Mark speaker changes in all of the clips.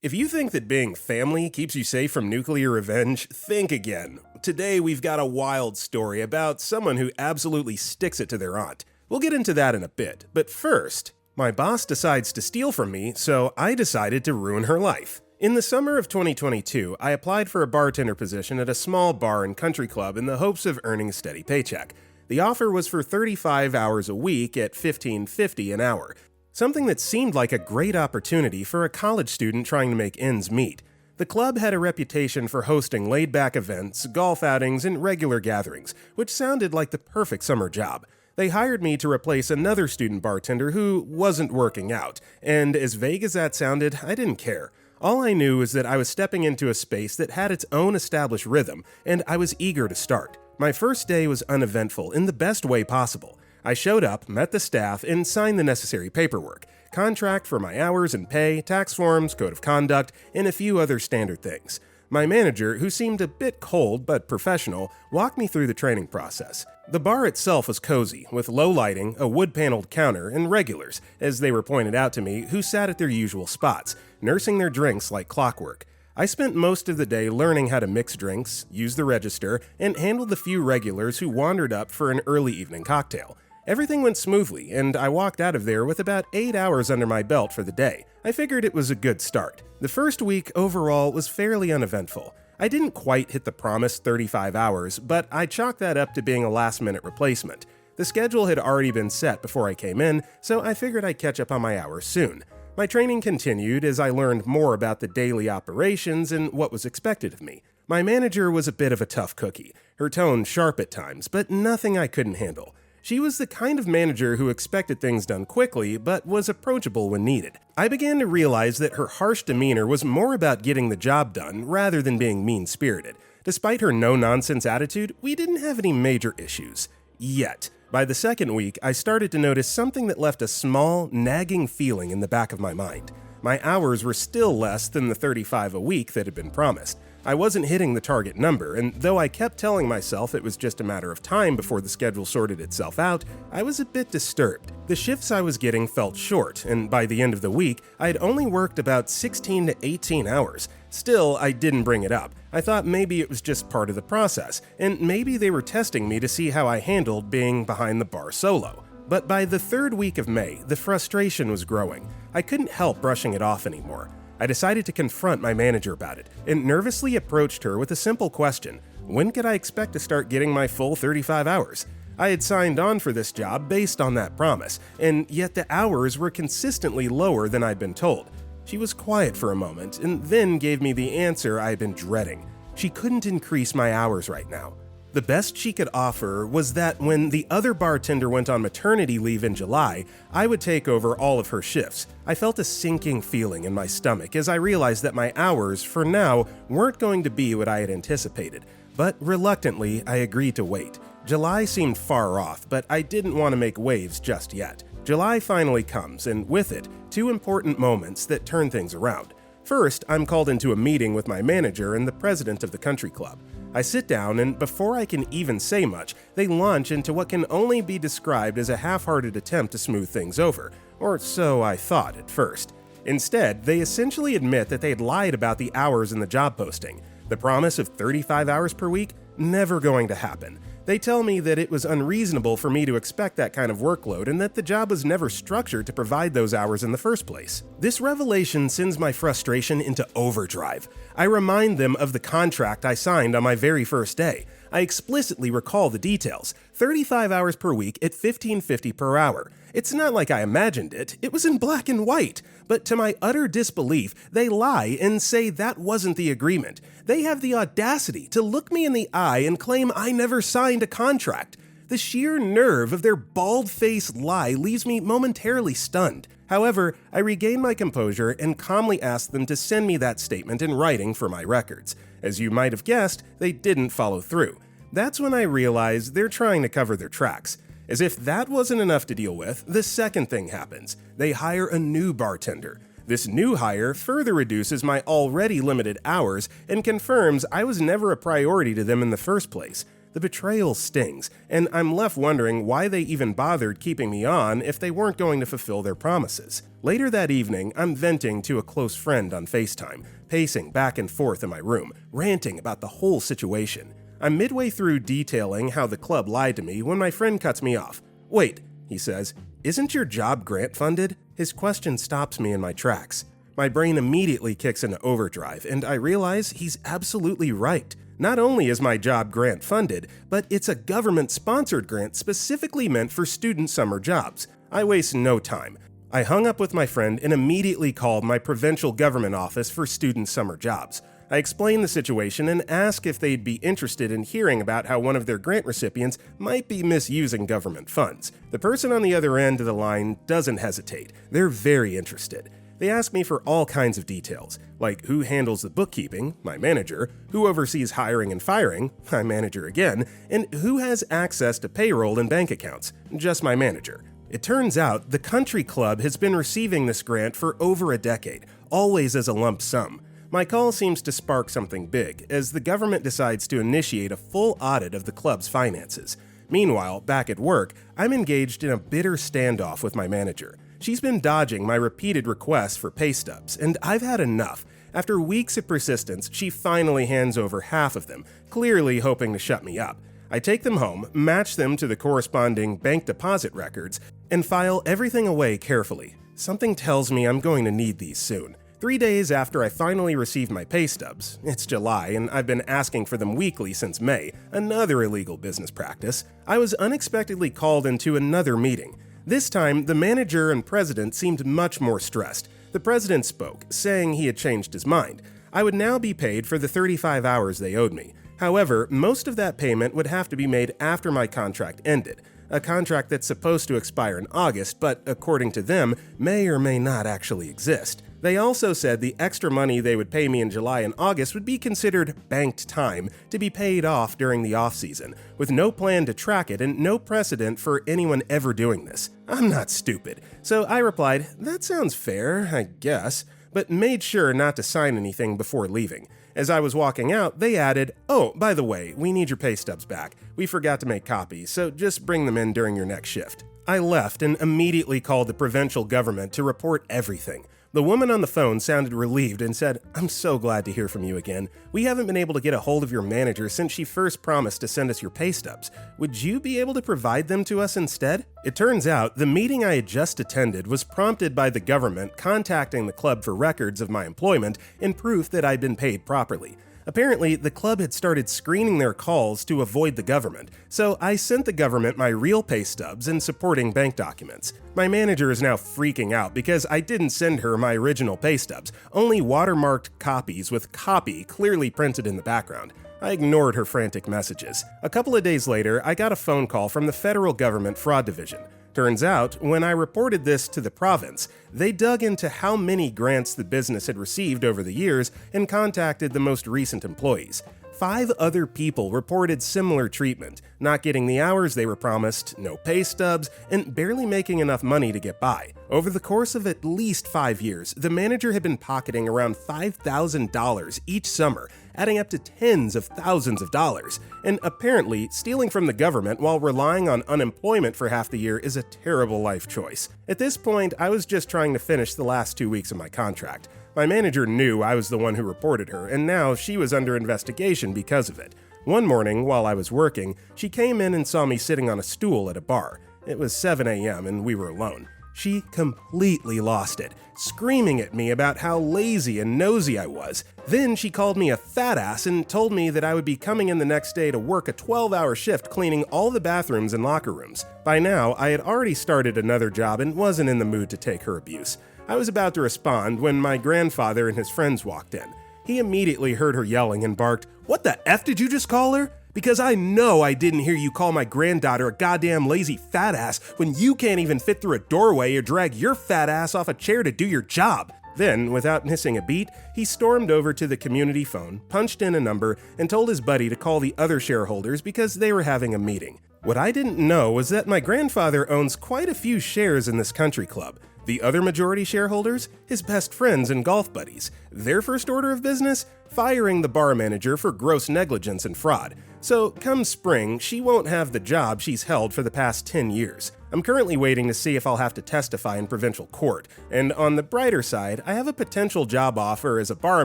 Speaker 1: If you think that being family keeps you safe from nuclear revenge, think again. Today we've got a wild story about someone who absolutely sticks it to their aunt. We'll get into that in a bit, but first, my boss decides to steal from me, so I decided to ruin her life. In the summer of 2022, I applied for a bartender position at a small bar and country club in the hopes of earning a steady paycheck. The offer was for 35 hours a week at $15.50 an hour. Something that seemed like a great opportunity for a college student trying to make ends meet. The club had a reputation for hosting laid-back events, golf outings, and regular gatherings, which sounded like the perfect summer job. They hired me to replace another student bartender who wasn't working out, and as vague as that sounded, I didn't care. All I knew was that I was stepping into a space that had its own established rhythm, and I was eager to start. My first day was uneventful in the best way possible. I showed up, met the staff, and signed the necessary paperwork. Contract for my hours and pay, tax forms, code of conduct, and a few other standard things. My manager, who seemed a bit cold but professional, walked me through the training process. The bar itself was cozy, with low lighting, a wood-paneled counter, and regulars, as they were pointed out to me, who sat at their usual spots, nursing their drinks like clockwork. I spent most of the day learning how to mix drinks, use the register, and handle the few regulars who wandered up for an early evening cocktail. Everything went smoothly, and I walked out of there with about 8 hours under my belt for the day. I figured it was a good start. The first week overall was fairly uneventful. I didn't quite hit the promised 35 hours, but I chalked that up to being a last-minute replacement. The schedule had already been set before I came in, so I figured I'd catch up on my hours soon. My training continued as I learned more about the daily operations and what was expected of me. My manager was a bit of a tough cookie, her tone sharp at times, but nothing I couldn't handle. She was the kind of manager who expected things done quickly, but was approachable when needed. I began to realize that her harsh demeanor was more about getting the job done rather than being mean-spirited. Despite her no-nonsense attitude, we didn't have any major issues. Yet. By the second week, I started to notice something that left a small, nagging feeling in the back of my mind. My hours were still less than the 35 a week that had been promised. I wasn't hitting the target number, and though I kept telling myself it was just a matter of time before the schedule sorted itself out, I was a bit disturbed. The shifts I was getting felt short, and by the end of the week, I had only worked about 16 to 18 hours. Still, I didn't bring it up. I thought maybe it was just part of the process, and maybe they were testing me to see how I handled being behind the bar solo. But by the third week of May, the frustration was growing. I couldn't help brushing it off anymore. I decided to confront my manager about it, and nervously approached her with a simple question: when could I expect to start getting my full 35 hours? I had signed on for this job based on that promise, and yet the hours were consistently lower than I'd been told. She was quiet for a moment, and then gave me the answer I had been dreading. She couldn't increase my hours right now. The best she could offer was that when the other bartender went on maternity leave in July, I would take over all of her shifts. I felt a sinking feeling in my stomach as I realized that my hours, for now, weren't going to be what I had anticipated. But reluctantly, I agreed to wait. July seemed far off, but I didn't want to make waves just yet. July finally comes, and with it, two important moments that turn things around. First, I'm called into a meeting with my manager and the president of the country club. I sit down, and before I can even say much, they launch into what can only be described as a half-hearted attempt to smooth things over, or so I thought at first. Instead, they essentially admit that they had lied about the hours in the job posting. The promise of 35 hours per week? Never going to happen. They tell me that it was unreasonable for me to expect that kind of workload and that the job was never structured to provide those hours in the first place. This revelation sends my frustration into overdrive. I remind them of the contract I signed on my very first day. I explicitly recall the details: 35 hours per week at $15.50 per hour. It's not like I imagined it, it was in black and white. But to my utter disbelief, they lie and say that wasn't the agreement. They have the audacity to look me in the eye and claim I never signed a contract. The sheer nerve of their bald-faced lie leaves me momentarily stunned. However, I regain my composure and calmly ask them to send me that statement in writing for my records. As you might have guessed, they didn't follow through. That's when I realize they're trying to cover their tracks. As if that wasn't enough to deal with, the second thing happens. They hire a new bartender. This new hire further reduces my already limited hours and confirms I was never a priority to them in the first place. The betrayal stings, and I'm left wondering why they even bothered keeping me on if they weren't going to fulfill their promises. Later that evening, I'm venting to a close friend on FaceTime, pacing back and forth in my room, ranting about the whole situation. I'm midway through detailing how the club lied to me when my friend cuts me off. "Wait," he says, "isn't your job grant funded?" His question stops me in my tracks. My brain immediately kicks into overdrive, and I realize he's absolutely right. Not only is my job grant funded, but it's a government-sponsored grant specifically meant for student summer jobs. I waste no time. I hung up with my friend and immediately called my provincial government office for student summer jobs. I explained the situation and asked if they'd be interested in hearing about how one of their grant recipients might be misusing government funds. The person on the other end of the line doesn't hesitate. They're very interested. They ask me for all kinds of details, like who handles the bookkeeping, my manager, who oversees hiring and firing, my manager again, and who has access to payroll and bank accounts, just my manager. It turns out the country club has been receiving this grant for over a decade, always as a lump sum. My call seems to spark something big, as the government decides to initiate a full audit of the club's finances. Meanwhile, back at work, I'm engaged in a bitter standoff with my manager. She's been dodging my repeated requests for pay stubs, and I've had enough. After weeks of persistence, she finally hands over half of them, clearly hoping to shut me up. I take them home, match them to the corresponding bank deposit records, and file everything away carefully. Something tells me I'm going to need these soon. 3 days after I finally received my pay stubs, it's July and I've been asking for them weekly since May, another illegal business practice, I was unexpectedly called into another meeting. This time, the manager and president seemed much more stressed. The president spoke, saying he had changed his mind. I would now be paid for the 35 hours they owed me. However, most of that payment would have to be made after my contract ended. A contract that's supposed to expire in August, but according to them, may or may not actually exist. They also said the extra money they would pay me in July and August would be considered banked time to be paid off during the off-season, with no plan to track it and no precedent for anyone ever doing this. I'm not stupid, so I replied, "That sounds fair, I guess," but made sure not to sign anything before leaving. As I was walking out, they added, "Oh, by the way, we need your pay stubs back. We forgot to make copies, so just bring them in during your next shift." I left and immediately called the provincial government to report everything. The woman on the phone sounded relieved and said, "I'm so glad to hear from you again. We haven't been able to get a hold of your manager since she first promised to send us your pay stubs. Would you be able to provide them to us instead?" It turns out the meeting I had just attended was prompted by the government contacting the club for records of my employment and proof that I'd been paid properly. Apparently, the club had started screening their calls to avoid the government, so I sent the government my real pay stubs and supporting bank documents. My manager is now freaking out because I didn't send her my original pay stubs, only watermarked copies with "copy" clearly printed in the background. I ignored her frantic messages. A couple of days later, I got a phone call from the federal government fraud division. Turns out, when I reported this to the province, they dug into how many grants the business had received over the years and contacted the most recent employees. 5 other people reported similar treatment, not getting the hours they were promised, no pay stubs, and barely making enough money to get by. Over the course of at least 5 years, the manager had been pocketing around $5,000 each summer, adding up to tens of thousands of dollars. And apparently, stealing from the government while relying on unemployment for half the year is a terrible life choice. At this point, I was just trying to finish the last 2 weeks of my contract. My manager knew I was the one who reported her, and now she was under investigation because of it. One morning, while I was working, she came in and saw me sitting on a stool at a bar. It was 7 a.m. and we were alone. She completely lost it, screaming at me about how lazy and nosy I was. Then she called me a fat ass and told me that I would be coming in the next day to work a 12-hour shift cleaning all the bathrooms and locker rooms. By now, I had already started another job and wasn't in the mood to take her abuse. I was about to respond when my grandfather and his friends walked in. He immediately heard her yelling and barked, "What the F did you just call her? Because I know I didn't hear you call my granddaughter a goddamn lazy fat ass when you can't even fit through a doorway or drag your fat ass off a chair to do your job." Then, without missing a beat, he stormed over to the community phone, punched in a number, and told his buddy to call the other shareholders because they were having a meeting. What I didn't know was that my grandfather owns quite a few shares in this country club. The other majority shareholders? His best friends and golf buddies. Their first order of business? Firing the bar manager for gross negligence and fraud. So, come spring, she won't have the job she's held for the past 10 years. I'm currently waiting to see if I'll have to testify in provincial court, and on the brighter side, I have a potential job offer as a bar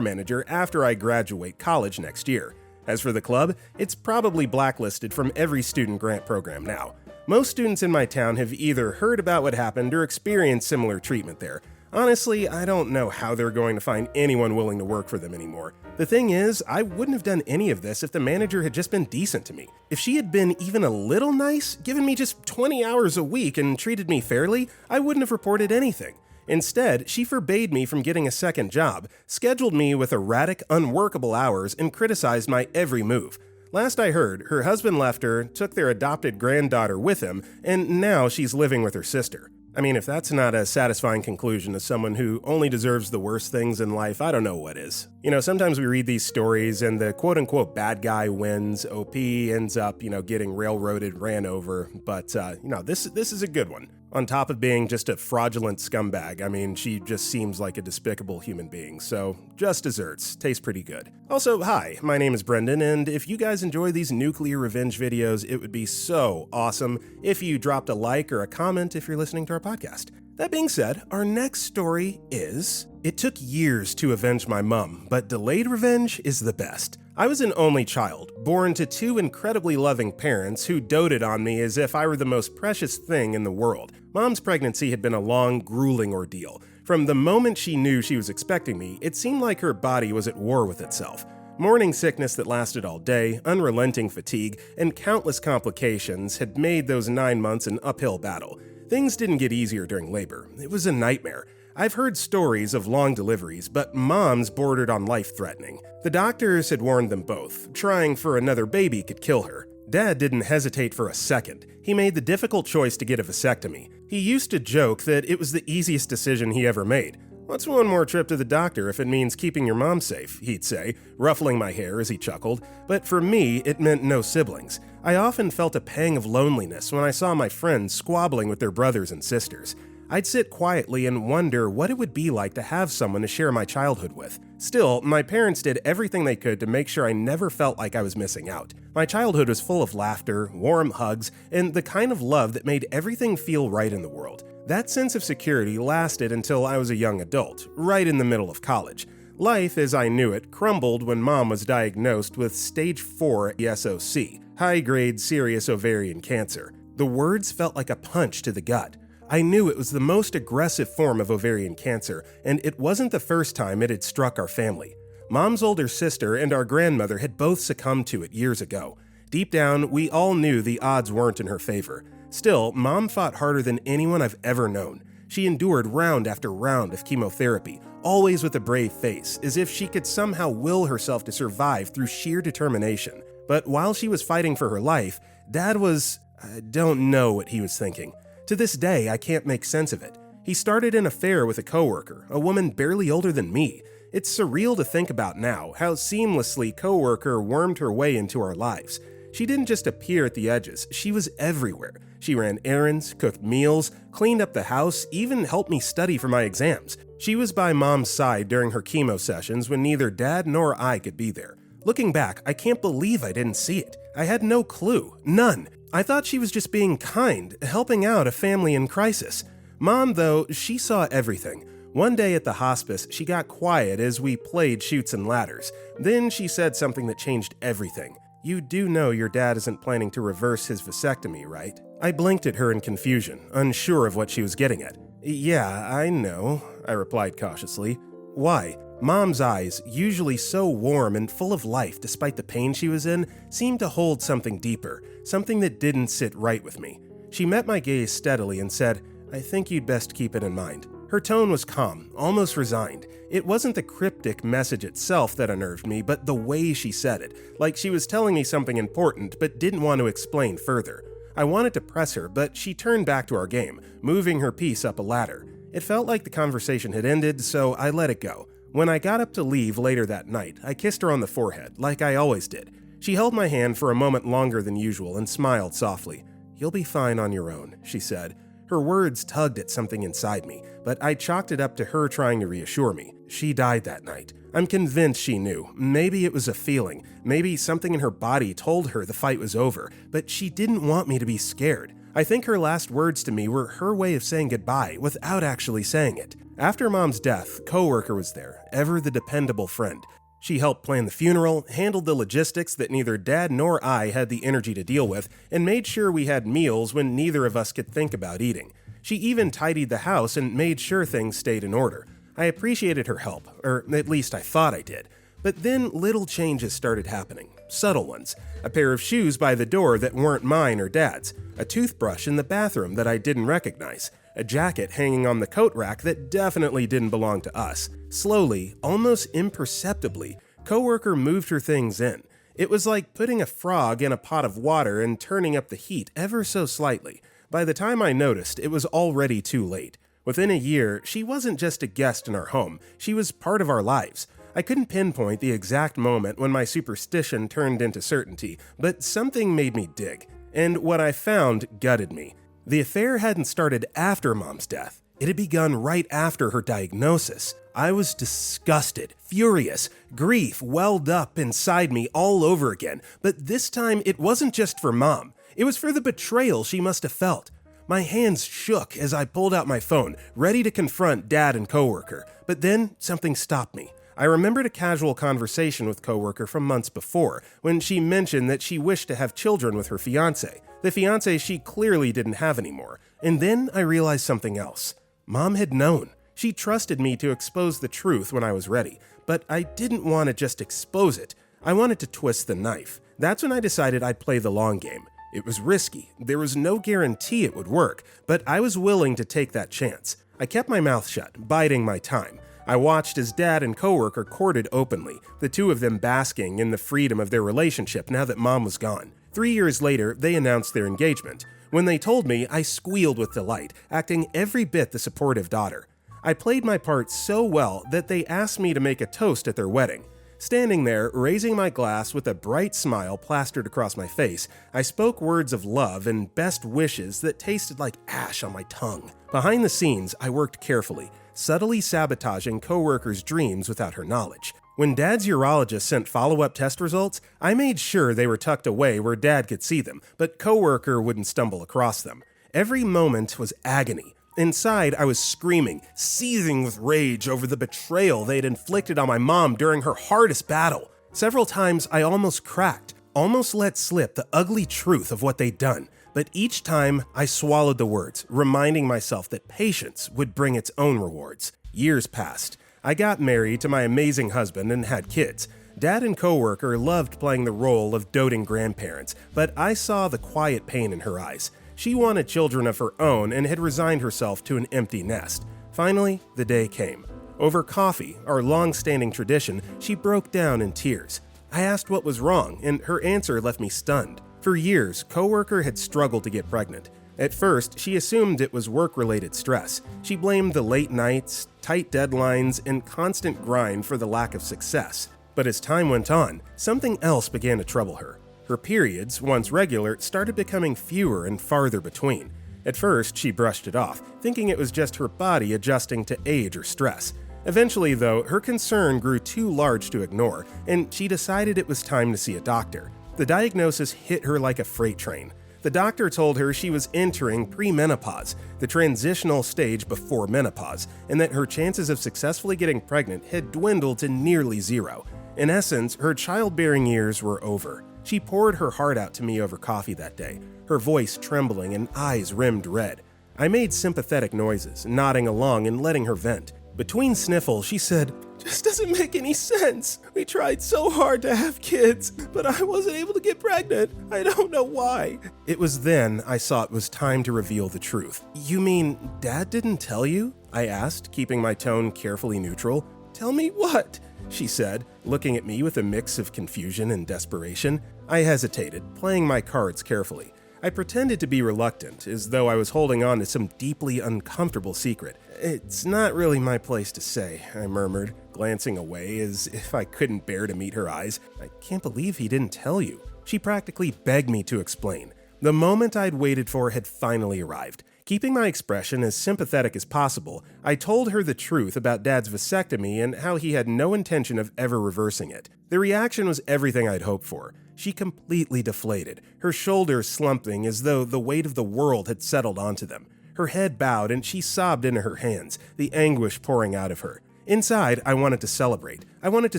Speaker 1: manager after I graduate college next year. As for the club, it's probably blacklisted from every student grant program now. Most students in my town have either heard about what happened or experienced similar treatment there. Honestly, I don't know how they're going to find anyone willing to work for them anymore. The thing is, I wouldn't have done any of this if the manager had just been decent to me. If she had been even a little nice, given me just 20 hours a week and treated me fairly, I wouldn't have reported anything. Instead, she forbade me from getting a second job, scheduled me with erratic, unworkable hours, and criticized my every move. Last I heard, her husband left her, took their adopted granddaughter with him, and now she's living with her sister. I mean, if that's not a satisfying conclusion as someone who only deserves the worst things in life, I don't know what is. You know, sometimes we read these stories and the quote-unquote bad guy wins, OP ends up, getting railroaded, ran over, but, this is a good one. On top of being just a fraudulent scumbag, I mean, she just seems like a despicable human being, so just desserts. Tastes pretty good. Also, hi, my name is Brendan, and if you guys enjoy these Nuclear Revenge videos, it would be so awesome if you dropped a like or a comment if you're listening to our podcast. That being said, our next story is... It took years to avenge my mom, but delayed revenge is the best. I was an only child, born to two incredibly loving parents who doted on me as if I were the most precious thing in the world. Mom's pregnancy had been a long, grueling ordeal. From the moment she knew she was expecting me, it seemed like her body was at war with itself. Morning sickness that lasted all day, unrelenting fatigue, and countless complications had made those 9 months an uphill battle. Things didn't get easier during labor. It was a nightmare. I've heard stories of long deliveries, but Mom's bordered on life-threatening. The doctors had warned them both. Trying for another baby could kill her. Dad didn't hesitate for a second. He made the difficult choice to get a vasectomy. He used to joke that it was the easiest decision he ever made. "What's one more trip to the doctor if it means keeping your mom safe?" he'd say, ruffling my hair as he chuckled. But for me, it meant no siblings. I often felt a pang of loneliness when I saw my friends squabbling with their brothers and sisters. I'd sit quietly and wonder what it would be like to have someone to share my childhood with. Still, my parents did everything they could to make sure I never felt like I was missing out. My childhood was full of laughter, warm hugs, and the kind of love that made everything feel right in the world. That sense of security lasted until I was a young adult, right in the middle of college. Life, as I knew it, crumbled when Mom was diagnosed with stage 4 ESOC, high-grade serious ovarian cancer. The words felt like a punch to the gut. I knew it was the most aggressive form of ovarian cancer, and it wasn't the first time it had struck our family. Mom's older sister and our grandmother had both succumbed to it years ago. Deep down, we all knew the odds weren't in her favor. Still, Mom fought harder than anyone I've ever known. She endured round after round of chemotherapy, always with a brave face, as if she could somehow will herself to survive through sheer determination. But while she was fighting for her life, Dad was... I don't know what he was thinking. To this day, I can't make sense of it. He started an affair with a coworker, a woman barely older than me. It's surreal to think about now, how seamlessly coworker wormed her way into our lives. She didn't just appear at the edges, she was everywhere. She ran errands, cooked meals, cleaned up the house, even helped me study for my exams. She was by Mom's side during her chemo sessions when neither Dad nor I could be there. Looking back, I can't believe I didn't see it. I had no clue, none. I thought she was just being kind, helping out a family in crisis. Mom, though, she saw everything. One day at the hospice, she got quiet as we played Chutes and Ladders. Then she said something that changed everything. "You do know your dad isn't planning to reverse his vasectomy, right?" I blinked at her in confusion, unsure of what she was getting at. "Yeah, I know," I replied cautiously. "Why?" Mom's eyes, usually so warm and full of life despite the pain she was in, seemed to hold something deeper, something that didn't sit right with me. She met my gaze steadily and said, "I think you'd best keep it in mind." Her tone was calm, almost resigned. It wasn't the cryptic message itself that unnerved me, but the way she said it, like she was telling me something important but didn't want to explain further. I wanted to press her, but she turned back to our game, moving her piece up a ladder. It felt like the conversation had ended, so I let it go. When I got up to leave later that night, I kissed her on the forehead, like I always did. She held my hand for a moment longer than usual and smiled softly. "You'll be fine on your own," she said. Her words tugged at something inside me, but I chalked it up to her trying to reassure me. She died that night. I'm convinced she knew. Maybe it was a feeling. Maybe something in her body told her the fight was over, but she didn't want me to be scared. I think her last words to me were her way of saying goodbye without actually saying it. After Mom's death, a coworker was there, ever the dependable friend. She helped plan the funeral, handled the logistics that neither Dad nor I had the energy to deal with, and made sure we had meals when neither of us could think about eating. She even tidied the house and made sure things stayed in order. I appreciated her help, or at least I thought I did. But then little changes started happening, subtle ones. A pair of shoes by the door that weren't mine or Dad's, a toothbrush in the bathroom that I didn't recognize, a jacket hanging on the coat rack that definitely didn't belong to us. Slowly, almost imperceptibly, coworker moved her things in. It was like putting a frog in a pot of water and turning up the heat ever so slightly. By the time I noticed, it was already too late. Within a year, she wasn't just a guest in our home, she was part of our lives. I couldn't pinpoint the exact moment when my superstition turned into certainty, but something made me dig. And what I found gutted me. The affair hadn't started after Mom's death. It had begun right after her diagnosis. I was disgusted, furious. Grief welled up inside me all over again, but this time it wasn't just for Mom. It was for the betrayal she must have felt. My hands shook as I pulled out my phone, ready to confront Dad and coworker, but then something stopped me. I remembered a casual conversation with coworker from months before, when she mentioned that she wished to have children with her fiancé, the fiancé she clearly didn't have anymore. And then I realized something else. Mom had known. She trusted me to expose the truth when I was ready, but I didn't want to just expose it. I wanted to twist the knife. That's when I decided I'd play the long game. It was risky. There was no guarantee it would work, but I was willing to take that chance. I kept my mouth shut, biding my time. I watched as Dad and coworker courted openly, the two of them basking in the freedom of their relationship now that Mom was gone. 3 years later, they announced their engagement. When they told me, I squealed with delight, acting every bit the supportive daughter. I played my part so well that they asked me to make a toast at their wedding. Standing there, raising my glass with a bright smile plastered across my face, I spoke words of love and best wishes that tasted like ash on my tongue. Behind the scenes, I worked carefully, subtly sabotaging coworkers' dreams without her knowledge. When Dad's urologist sent follow-up test results, I made sure they were tucked away where Dad could see them, but coworker wouldn't stumble across them. Every moment was agony. Inside, I was screaming, seething with rage over the betrayal they had inflicted on my mom during her hardest battle. Several times, I almost cracked, almost let slip the ugly truth of what they'd done. But each time, I swallowed the words, reminding myself that patience would bring its own rewards. Years passed. I got married to my amazing husband and had kids. Dad and coworker loved playing the role of doting grandparents, but I saw the quiet pain in her eyes. She wanted children of her own and had resigned herself to an empty nest. Finally, the day came. Over coffee, our long-standing tradition, she broke down in tears. I asked what was wrong, and her answer left me stunned. For years, coworker had struggled to get pregnant. At first, she assumed it was work-related stress. She blamed the late nights, tight deadlines, and constant grind for the lack of success. But as time went on, something else began to trouble her. Her periods, once regular, started becoming fewer and farther between. At first, she brushed it off, thinking it was just her body adjusting to age or stress. Eventually, though, her concern grew too large to ignore, and she decided it was time to see a doctor. The diagnosis hit her like a freight train. The doctor told her she was entering premenopause, the transitional stage before menopause, and that her chances of successfully getting pregnant had dwindled to nearly zero. In essence, her childbearing years were over. She poured her heart out to me over coffee that day, her voice trembling and eyes rimmed red. I made sympathetic noises, nodding along and letting her vent. Between sniffles, she said, "Just doesn't make any sense. We tried so hard to have kids, but I wasn't able to get pregnant. I don't know why." It was then I saw it was time to reveal the truth. "You mean Dad didn't tell you?" I asked, keeping my tone carefully neutral. "Tell me what?" she said, looking at me with a mix of confusion and desperation. I hesitated, playing my cards carefully. I pretended to be reluctant, as though I was holding on to some deeply uncomfortable secret. "It's not really my place to say," I murmured, glancing away as if I couldn't bear to meet her eyes. "I can't believe he didn't tell you." She practically begged me to explain. The moment I'd waited for had finally arrived. Keeping my expression as sympathetic as possible, I told her the truth about Dad's vasectomy and how he had no intention of ever reversing it. The reaction was everything I'd hoped for. She completely deflated, her shoulders slumping as though the weight of the world had settled onto them. Her head bowed and she sobbed into her hands, the anguish pouring out of her. Inside, I wanted to celebrate. I wanted to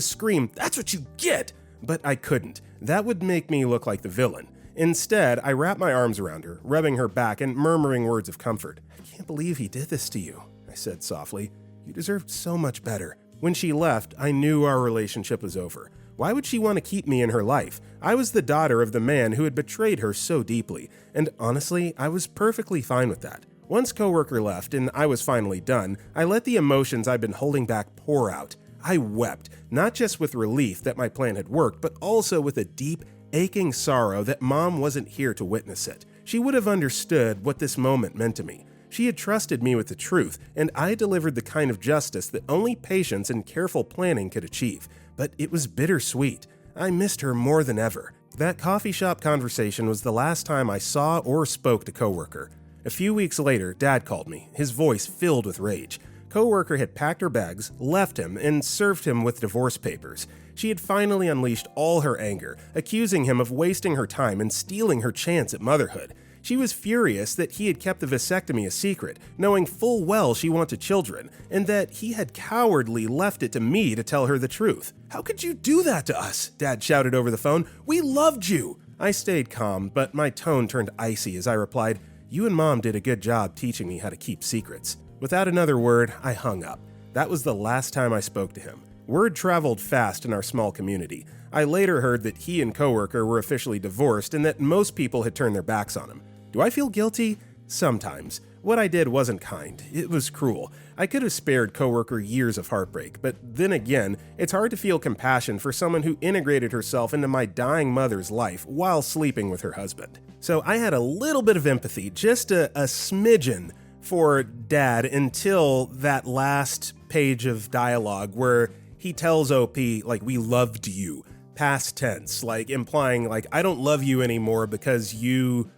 Speaker 1: scream, "That's what you get!" But I couldn't. That would make me look like the villain. Instead, I wrapped my arms around her, rubbing her back and murmuring words of comfort. "I can't believe he did this to you," I said softly. "You deserved so much better." When she left, I knew our relationship was over. Why would she want to keep me in her life? I was the daughter of the man who had betrayed her so deeply, and honestly, I was perfectly fine with that. Once coworker left and I was finally done, I let the emotions I'd been holding back pour out. I wept, not just with relief that my plan had worked, but also with a deep, aching sorrow that Mom wasn't here to witness it. She would have understood what this moment meant to me. She had trusted me with the truth, and I delivered the kind of justice that only patience and careful planning could achieve. But it was bittersweet. I missed her more than ever. That coffee shop conversation was the last time I saw or spoke to coworker. A few weeks later, Dad called me, his voice filled with rage. Coworker had packed her bags, left him, and served him with divorce papers. She had finally unleashed all her anger, accusing him of wasting her time and stealing her chance at motherhood. She was furious that he had kept the vasectomy a secret, knowing full well she wanted children, and that he had cowardly left it to me to tell her the truth. "How could you do that to us?" Dad shouted over the phone. "We loved you!" I stayed calm, but my tone turned icy as I replied, "You and Mom did a good job teaching me how to keep secrets." Without another word, I hung up. That was the last time I spoke to him. Word traveled fast in our small community. I later heard that he and coworker were officially divorced and that most people had turned their backs on him. Do I feel guilty? Sometimes. What I did wasn't kind. It was cruel. I could have spared coworker years of heartbreak, but then again, it's hard to feel compassion for someone who integrated herself into my dying mother's life while sleeping with her husband. So I had a little bit of empathy, just a smidgen, for Dad until that last page of dialogue where he tells OP, like, "We loved you," past tense, like implying, like, I don't love you anymore because you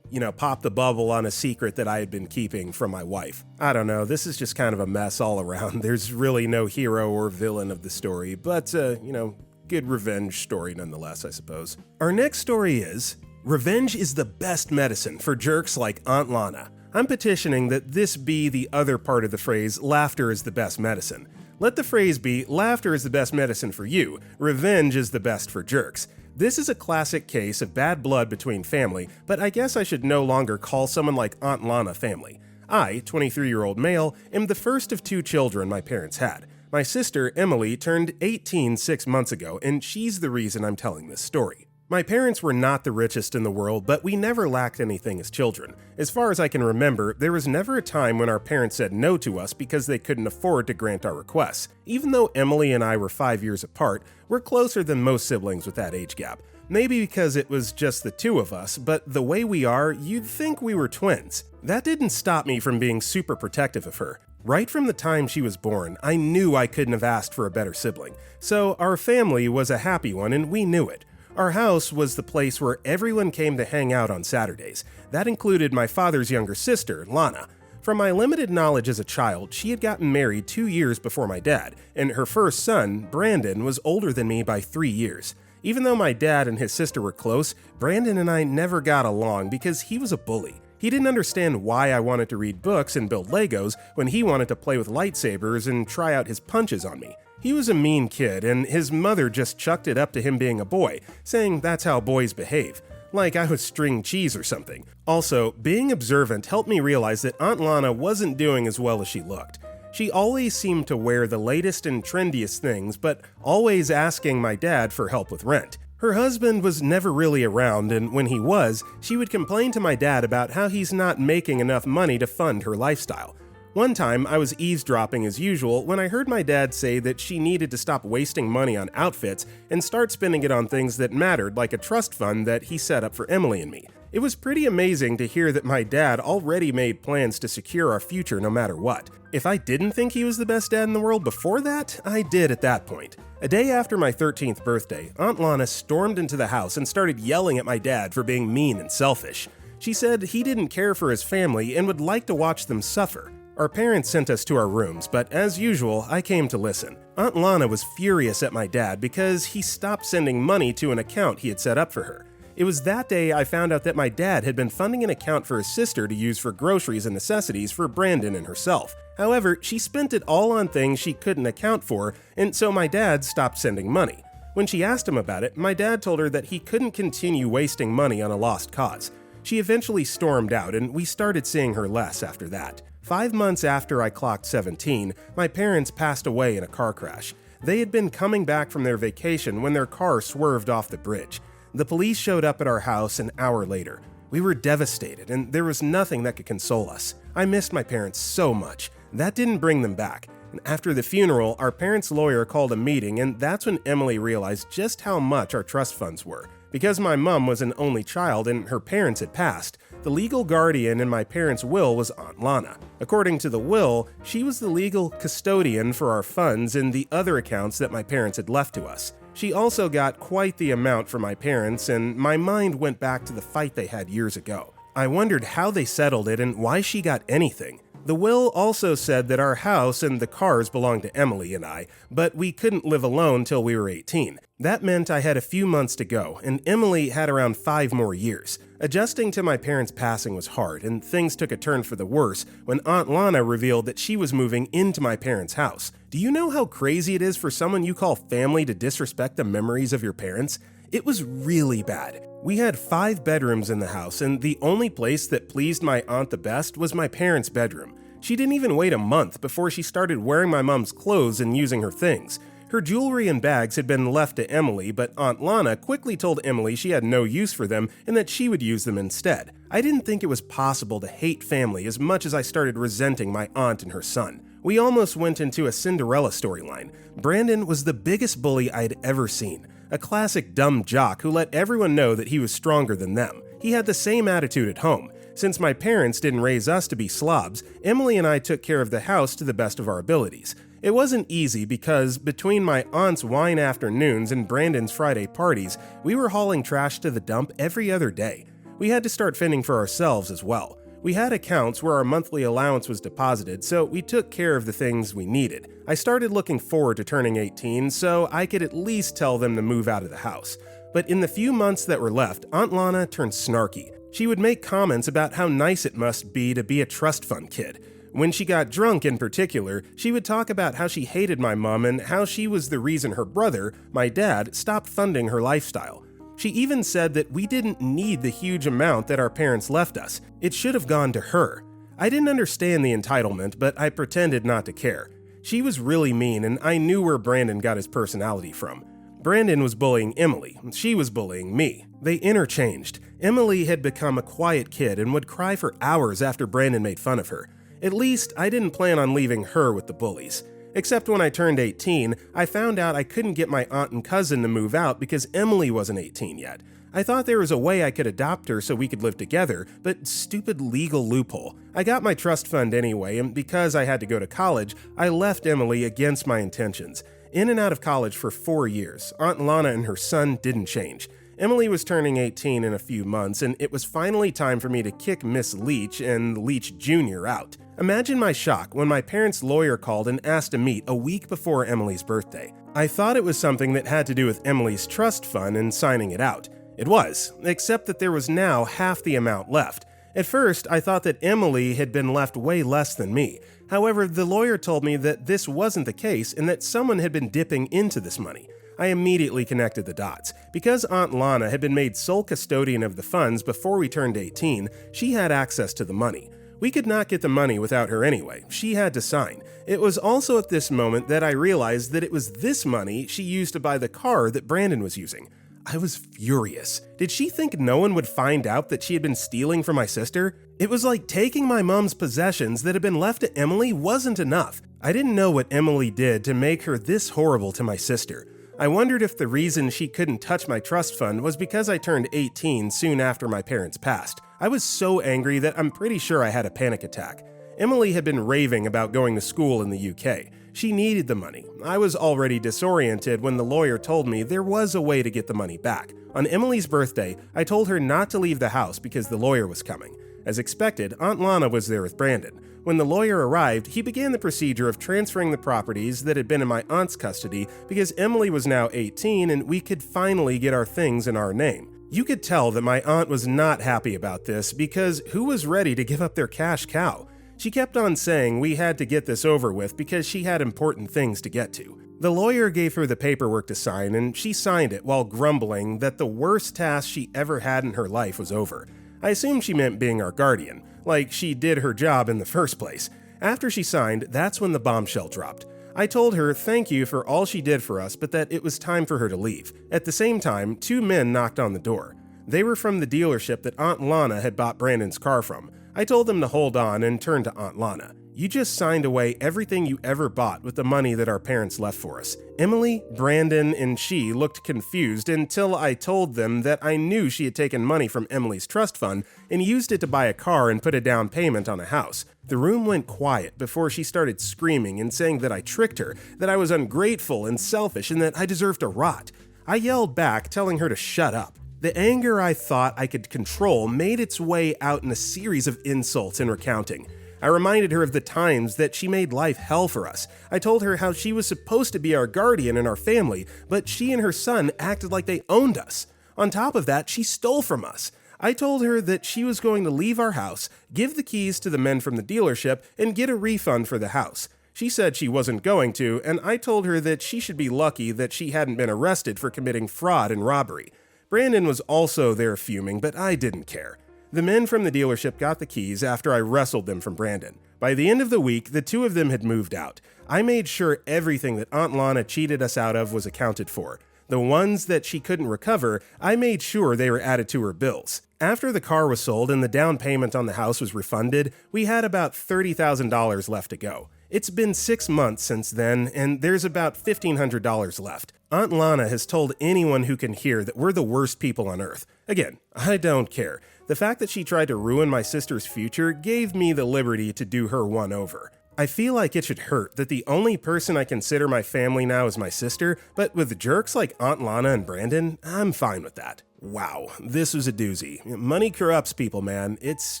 Speaker 1: popped the bubble on a secret that I had been keeping from my wife. I don't know, this is just kind of a mess all around. There's really no hero or villain of the story, but, good revenge story nonetheless, I suppose. Our next story is, revenge is the best medicine for jerks like Aunt Lana. I'm petitioning that this be the other part of the phrase, laughter is the best medicine. Let the phrase be, laughter is the best medicine for you, revenge is the best for jerks. This is a classic case of bad blood between family, but I guess I should no longer call someone like Aunt Lana family. I, 23-year-old male, am the first of 2 children my parents had. My sister, Emily, turned 18 6 months ago, and she's the reason I'm telling this story. My parents were not the richest in the world, but we never lacked anything as children. As far as I can remember, there was never a time when our parents said no to us because they couldn't afford to grant our requests. Even though Emily and I were 5 years apart, we're closer than most siblings with that age gap. Maybe because it was just the 2 of us, but the way we are, you'd think we were twins. That didn't stop me from being super protective of her. Right from the time she was born, I knew I couldn't have asked for a better sibling. So our family was a happy one, and we knew it. Our house was the place where everyone came to hang out on Saturdays. That included my father's younger sister, Lana. From my limited knowledge as a child, she had gotten married 2 years before my dad, and her first son, Brandon, was older than me by 3 years. Even though my dad and his sister were close, Brandon and I never got along because he was a bully. He didn't understand why I wanted to read books and build Legos when he wanted to play with lightsabers and try out his punches on me. He was a mean kid, and his mother just chucked it up to him being a boy, saying that's how boys behave. Like I was string cheese or something. Also, being observant helped me realize that Aunt Lana wasn't doing as well as she looked. She always seemed to wear the latest and trendiest things, but always asking my dad for help with rent. Her husband was never really around, and when he was, she would complain to my dad about how he's not making enough money to fund her lifestyle. One time, I was eavesdropping as usual when I heard my dad say that she needed to stop wasting money on outfits and start spending it on things that mattered, like a trust fund that he set up for Emily and me. It was pretty amazing to hear that my dad already made plans to secure our future no matter what. If I didn't think he was the best dad in the world before that, I did at that point. A day after my 13th birthday, Aunt Lana stormed into the house and started yelling at my dad for being mean and selfish. She said he didn't care for his family and would like to watch them suffer. Our parents sent us to our rooms, but as usual, I came to listen. Aunt Lana was furious at my dad because he stopped sending money to an account he had set up for her. It was that day I found out that my dad had been funding an account for his sister to use for groceries and necessities for Brandon and herself. However, she spent it all on things she couldn't account for, and so my dad stopped sending money. When she asked him about it, my dad told her that he couldn't continue wasting money on a lost cause. She eventually stormed out, and we started seeing her less after that. 5 months after I clocked 17, my parents passed away in a car crash. They had been coming back from their vacation when their car swerved off the bridge. The police showed up at our house an hour later. We were devastated, and there was nothing that could console us. I missed my parents so much. That didn't bring them back. And after the funeral, our parents' lawyer called a meeting, and that's when Emily realized just how much our trust funds were. Because my mom was an only child and her parents had passed, the legal guardian in my parents' will was Aunt Lana. According to the will, she was the legal custodian for our funds and the other accounts that my parents had left to us. She also got quite the amount for my parents, and my mind went back to the fight they had years ago. I wondered how they settled it and why she got anything. The will also said that our house and the cars belonged to Emily and I, but we couldn't live alone till we were 18. That meant I had a few months to go, and Emily had around 5 more years. Adjusting to my parents' passing was hard, and things took a turn for the worse when Aunt Lana revealed that she was moving into my parents' house. Do you know how crazy it is for someone you call family to disrespect the memories of your parents? It was really bad. We had 5 bedrooms in the house, and the only place that pleased my aunt the best was my parents' bedroom. She didn't even wait a month before she started wearing my mom's clothes and using her things. Her jewelry and bags had been left to Emily, but Aunt Lana quickly told Emily she had no use for them and that she would use them instead. I didn't think it was possible to hate family as much as I started resenting my aunt and her son. We almost went into a Cinderella storyline. Brandon was the biggest bully I'd ever seen. A classic dumb jock who let everyone know that he was stronger than them. He had the same attitude at home. Since my parents didn't raise us to be slobs, Emily and I took care of the house to the best of our abilities. It wasn't easy because between my aunt's wine afternoons and Brandon's Friday parties, we were hauling trash to the dump every other day. We had to start fending for ourselves as well. We had accounts where our monthly allowance was deposited, so we took care of the things we needed. I started looking forward to turning 18 so I could at least tell them to move out of the house. But in the few months that were left, Aunt Lana turned snarky. She would make comments about how nice it must be to be a trust fund kid. When she got drunk in particular, she would talk about how she hated my mom and how she was the reason her brother, my dad, stopped funding her lifestyle. She even said that we didn't need the huge amount that our parents left us. It should have gone to her. I didn't understand the entitlement, but I pretended not to care. She was really mean, and I knew where Brandon got his personality from. Brandon was bullying Emily. She was bullying me. They interchanged. Emily had become a quiet kid and would cry for hours after Brandon made fun of her. At least, I didn't plan on leaving her with the bullies. Except when I turned 18, I found out I couldn't get my aunt and cousin to move out because Emily wasn't 18 yet. I thought there was a way I could adopt her so we could live together, but stupid legal loophole. I got my trust fund anyway, and because I had to go to college, I left Emily against my intentions. In and out of college for 4 years, Aunt Lana and her son didn't change. Emily was turning 18 in a few months, and it was finally time for me to kick Miss Leach and Leach Jr. out. Imagine my shock when my parents' lawyer called and asked to meet a week before Emily's birthday. I thought it was something that had to do with Emily's trust fund and signing it out. It was, except that there was now half the amount left. At first, I thought that Emily had been left way less than me. However, the lawyer told me that this wasn't the case and that someone had been dipping into this money. I immediately connected the dots. Because Aunt Lana had been made sole custodian of the funds before we turned 18, she had access to the money. We could not get the money without her anyway. She had to sign. It was also at this moment that I realized that it was this money she used to buy the car that Brandon was using. I was furious. Did she think no one would find out that she had been stealing from my sister? It was like taking my mom's possessions that had been left to Emily wasn't enough. I didn't know what Emily did to make her this horrible to my sister. I wondered if the reason she couldn't touch my trust fund was because I turned 18 soon after my parents passed. I was so angry that I'm pretty sure I had a panic attack. Emily had been raving about going to school in the UK. She needed the money. I was already disoriented when the lawyer told me there was a way to get the money back. On Emily's birthday, I told her not to leave the house because the lawyer was coming. As expected, Aunt Lana was there with Brandon. When the lawyer arrived, he began the procedure of transferring the properties that had been in my aunt's custody because Emily was now 18 and we could finally get our things in our name. You could tell that my aunt was not happy about this because who was ready to give up their cash cow? She kept on saying we had to get this over with because she had important things to get to. The lawyer gave her the paperwork to sign and she signed it while grumbling that the worst task she ever had in her life was over. I assume she meant being our guardian, like she did her job in the first place. After she signed, that's when the bombshell dropped. I told her thank you for all she did for us, but that it was time for her to leave. At the same time, 2 men knocked on the door. They were from the dealership that Aunt Lana had bought Brandon's car from. I told them to hold on and turned to Aunt Lana. You just signed away everything you ever bought with the money that our parents left for us. Emily, Brandon, and she looked confused until I told them that I knew she had taken money from Emily's trust fund and used it to buy a car and put a down payment on a house. The room went quiet before she started screaming and saying that I tricked her, that I was ungrateful and selfish, and that I deserved to rot. I yelled back, telling her to shut up. The anger I thought I could control made its way out in a series of insults and recounting. I reminded her of the times that she made life hell for us. I told her how she was supposed to be our guardian and our family, but she and her son acted like they owned us. On top of that, she stole from us. I told her that she was going to leave our house, give the keys to the men from the dealership, and get a refund for the house. She said she wasn't going to, and I told her that she should be lucky that she hadn't been arrested for committing fraud and robbery. Brandon was also there fuming, but I didn't care. The men from the dealership got the keys after I wrestled them from Brandon. By the end of the week, the 2 of them had moved out. I made sure everything that Aunt Lana cheated us out of was accounted for. The ones that she couldn't recover, I made sure they were added to her bills. After the car was sold and the down payment on the house was refunded, we had about $30,000 left to go. It's been 6 months since then, and there's about $1,500 left. Aunt Lana has told anyone who can hear that we're the worst people on earth. Again, I don't care. The fact that she tried to ruin my sister's future gave me the liberty to do her one over. I feel like it should hurt that the only person I consider my family now is my sister, but with jerks like Aunt Lana and Brandon, I'm fine with that. Wow, this was a doozy. Money corrupts people, man. It's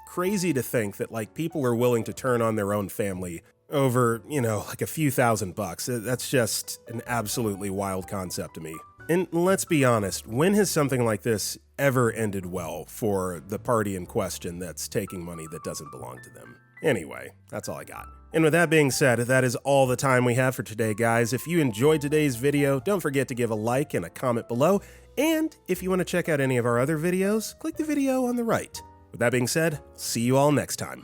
Speaker 1: crazy to think that people are willing to turn on their own family over, a few $1,000. That's just an absolutely wild concept to me. And let's be honest, when has something like this ever ended well for the party in question that's taking money that doesn't belong to them? Anyway, that's all I got. And with that being said, that is all the time we have for today, guys. If you enjoyed today's video, don't forget to give a like and a comment below. And if you want to check out any of our other videos, click the video on the right. With that being said, see you all next time.